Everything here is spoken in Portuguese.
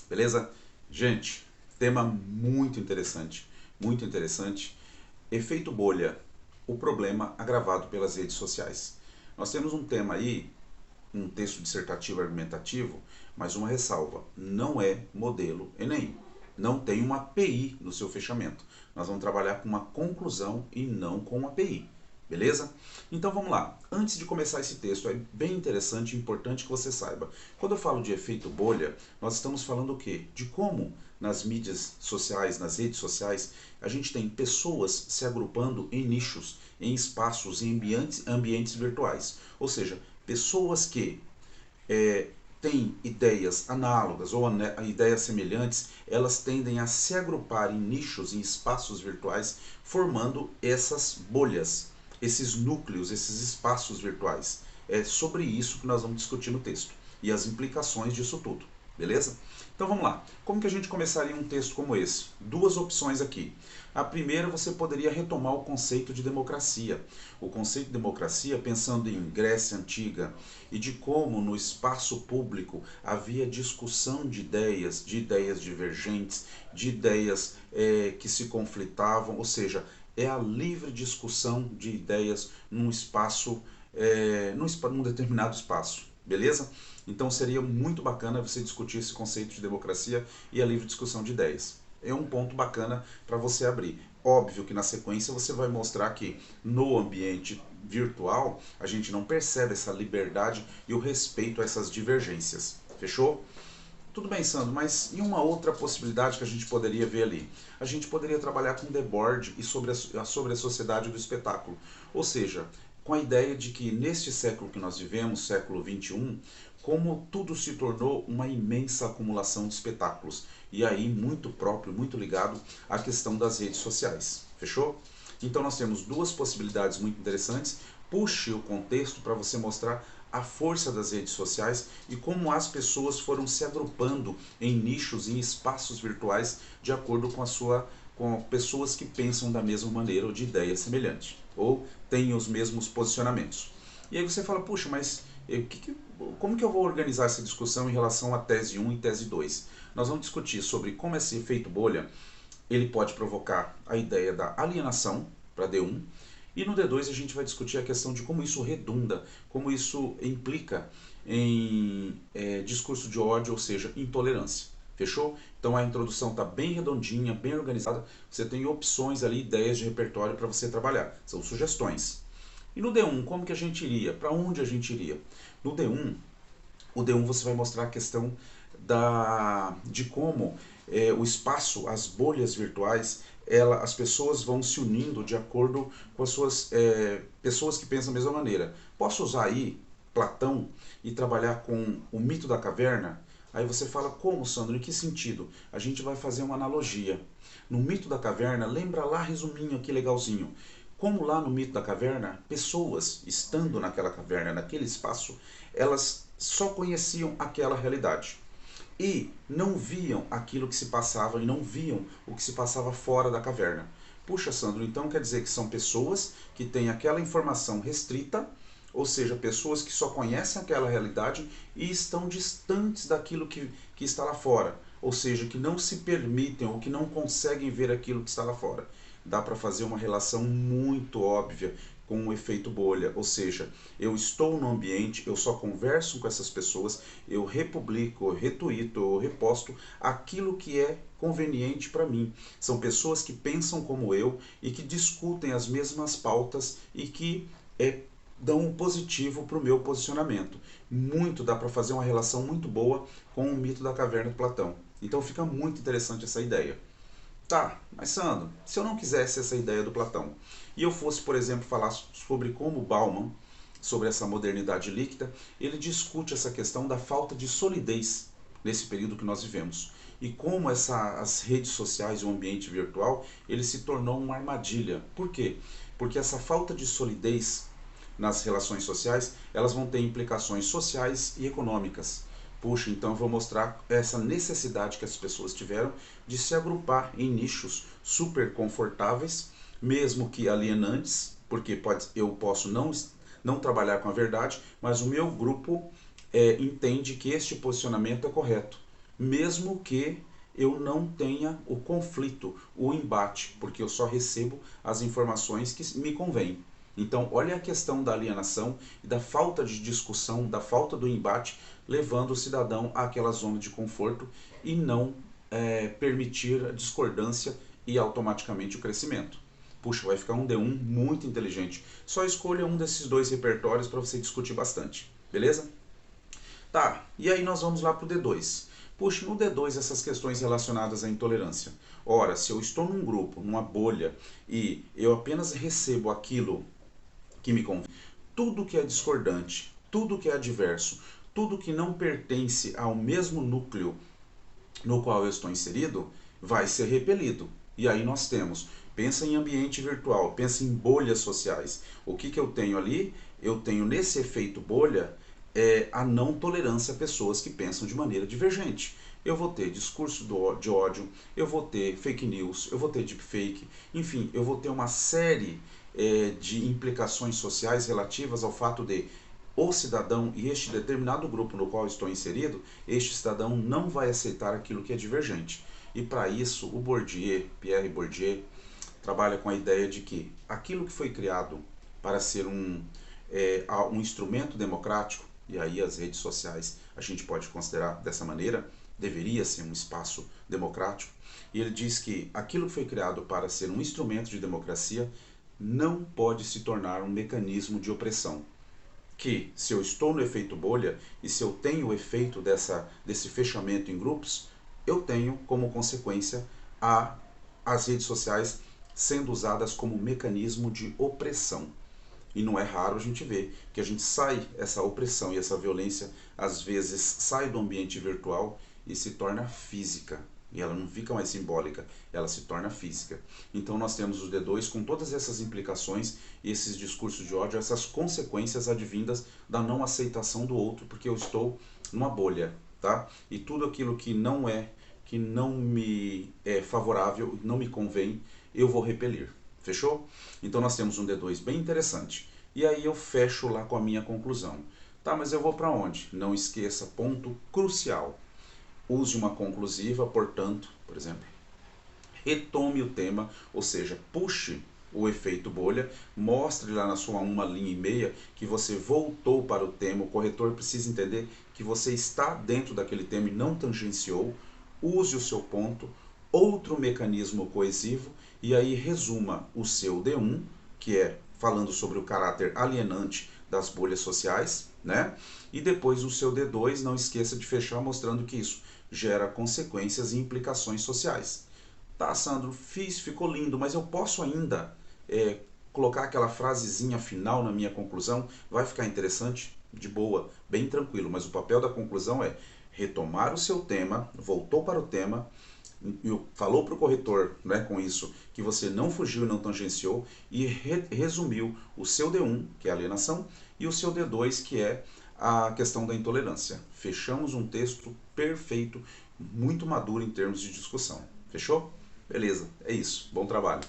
beleza? Gente, tema muito interessante, muito interessante. Efeito bolha, o problema agravado pelas redes sociais. Nós temos um tema aí, um texto dissertativo argumentativo, mas uma ressalva, não é modelo Enem. Não tem uma API no seu fechamento. Nós vamos trabalhar com uma conclusão e não com uma API. Beleza? Então vamos lá. Antes de começar esse texto, é bem interessante e importante que você saiba. Quando eu falo de efeito bolha, nós estamos falando o quê? De como nas mídias sociais, nas redes sociais, a gente tem pessoas se agrupando em nichos, em espaços, em ambientes virtuais. Ou seja, pessoas que têm ideias análogas ou ideias semelhantes, elas tendem a se agrupar em nichos, em espaços virtuais, formando essas bolhas, esses núcleos, esses espaços virtuais. É sobre isso que nós vamos discutir no texto e as implicações disso tudo, beleza? Então vamos lá. Como que a gente começaria um texto como esse? Duas opções aqui. A primeira, você poderia retomar o conceito de democracia. O conceito de democracia pensando em Grécia Antiga e de como no espaço público havia discussão de ideias divergentes, de ideias que se conflitavam, ou seja, é a livre discussão de ideias num espaço, num determinado espaço, beleza? Então seria muito bacana você discutir esse conceito de democracia e a livre discussão de ideias. É um ponto bacana para você abrir. Óbvio que na sequência você vai mostrar que no ambiente virtual a gente não percebe essa liberdade e o respeito a essas divergências. Fechou? Tudo bem, Sandro, mas e uma outra possibilidade que a gente poderia ver ali? A gente poderia trabalhar com The Board e sobre a sociedade do espetáculo. Ou seja, com a ideia de que neste século que nós vivemos, século XXI, como tudo se tornou uma imensa acumulação de espetáculos. E aí muito próprio, muito ligado à questão das redes sociais. Fechou? Então nós temos duas possibilidades muito interessantes. Puxe o contexto para você mostrar a força das redes sociais e como as pessoas foram se agrupando em nichos, em espaços virtuais, de acordo com pessoas que pensam da mesma maneira ou de ideia semelhante, ou têm os mesmos posicionamentos. E aí você fala, puxa, mas como que eu vou organizar essa discussão em relação à tese 1 e tese 2? Nós vamos discutir sobre como esse efeito bolha ele pode provocar a ideia da alienação para D1, e no D2 a gente vai discutir a questão de como isso redunda, como isso implica em discurso de ódio, ou seja, intolerância. Fechou? Então a introdução está bem redondinha, bem organizada. Você tem opções ali, ideias de repertório para você trabalhar. São sugestões. E no D1, como que a gente iria? Para onde a gente iria? No D1, o D1 você vai mostrar a questão de como o espaço, as bolhas virtuais, as pessoas vão se unindo de acordo com as suas pessoas que pensam da mesma maneira. Posso usar aí Platão e trabalhar com o mito da caverna? Aí você fala, como, Sandro? Em que sentido? A gente vai fazer uma analogia. No mito da caverna, lembra lá, resuminho aqui legalzinho. Como lá no mito da caverna, pessoas estando naquela caverna, naquele espaço, elas só conheciam aquela realidade e não viam aquilo que se passava e não viam o que se passava fora da caverna. Puxa, Sandro, então quer dizer que são pessoas que têm aquela informação restrita, ou seja, pessoas que só conhecem aquela realidade e estão distantes daquilo que está lá fora, ou seja, que não se permitem ou que não conseguem ver aquilo que está lá fora. Dá para fazer uma relação muito óbvia com o efeito bolha, ou seja, eu estou no ambiente, eu só converso com essas pessoas, eu republico, eu retuito, eu reposto aquilo que é conveniente para mim. São pessoas que pensam como eu e que discutem as mesmas pautas e que dão um positivo para o meu posicionamento. Muito dá para fazer uma relação muito boa com o mito da caverna de Platão. Então fica muito interessante essa ideia. Tá, mas Sandro, se eu não quisesse essa ideia do Platão e eu fosse, por exemplo, falar sobre como Bauman, sobre essa modernidade líquida, ele discute essa questão da falta de solidez nesse período que nós vivemos e como as redes sociais e o ambiente virtual ele se tornou uma armadilha. Por quê? Porque essa falta de solidez nas relações sociais elas vão ter implicações sociais e econômicas. Puxa, então eu vou mostrar essa necessidade que as pessoas tiveram de se agrupar em nichos super confortáveis, mesmo que alienantes, porque eu posso não trabalhar com a verdade, mas o meu grupo entende que este posicionamento é correto. mesmo que eu não tenha o conflito, o embate, porque eu só recebo as informações que me convêm. Então, olha a questão da alienação e da falta de discussão, da falta do embate, levando o cidadão àquela zona de conforto e não permitir a discordância e automaticamente o crescimento. Puxa, vai ficar um D1 muito inteligente. Só escolha um desses dois repertórios para você discutir bastante, beleza? Tá, e aí nós vamos lá para o D2. Puxa, no D2 essas questões relacionadas à intolerância. Ora, se eu estou num grupo, numa bolha, e eu apenas recebo aquilo que me convém, tudo que é discordante, tudo que é adverso, tudo que não pertence ao mesmo núcleo no qual eu estou inserido, vai ser repelido. E aí nós temos, pensa em ambiente virtual, pensa em bolhas sociais. O que eu tenho ali? Eu tenho nesse efeito bolha a não tolerância a pessoas que pensam de maneira divergente. Eu vou ter discurso de ódio, eu vou ter fake news, eu vou ter deepfake, enfim, eu vou ter uma série de implicações sociais relativas ao fato de o cidadão e este determinado grupo no qual estou inserido, este cidadão não vai aceitar aquilo que é divergente. E para isso, o Bourdieu, Pierre Bourdieu, trabalha com a ideia de que aquilo que foi criado para ser um instrumento democrático, e aí as redes sociais a gente pode considerar dessa maneira, deveria ser um espaço democrático, e ele diz que aquilo que foi criado para ser um instrumento de democracia não pode se tornar um mecanismo de opressão. Que se eu estou no efeito bolha e se eu tenho o efeito desse fechamento em grupos, eu tenho como consequência as redes sociais sendo usadas como mecanismo de opressão. E não é raro a gente ver que a gente sai, essa opressão e essa violência, às vezes sai do ambiente virtual e se torna física. E ela não fica mais simbólica, ela se torna física. Então nós temos o D2 com todas essas implicações, esses discursos de ódio, essas consequências advindas da não aceitação do outro, porque eu estou numa bolha, tá? E tudo aquilo que não me é favorável, não me convém, eu vou repelir. Fechou? Então nós temos um D2 bem interessante. E aí eu fecho lá com a minha conclusão. Tá, mas eu vou para onde? Não esqueça, ponto crucial. Use uma conclusiva, portanto, por exemplo, retome o tema, ou seja, puxe o efeito bolha, mostre lá na sua uma linha e meia que você voltou para o tema, o corretor precisa entender que você está dentro daquele tema e não tangenciou, use o seu ponto, outro mecanismo coesivo, e aí resuma o seu D1, que é falando sobre o caráter alienante das bolhas sociais, né? E depois o seu D2, não esqueça de fechar mostrando que isso gera consequências e implicações sociais. Tá, Sandro, fiz, ficou lindo, mas eu posso ainda colocar aquela frasezinha final na minha conclusão? Vai ficar interessante? De boa, bem tranquilo, mas o papel da conclusão é retomar o seu tema, voltou para o tema, falou para o corretor, né, com isso, que você não fugiu e não tangenciou, e resumiu o seu D1, que é a alienação, e o seu D2, que é a questão da intolerância. Fechamos um texto perfeito, muito maduro em termos de discussão. Fechou? Beleza, é isso. Bom trabalho.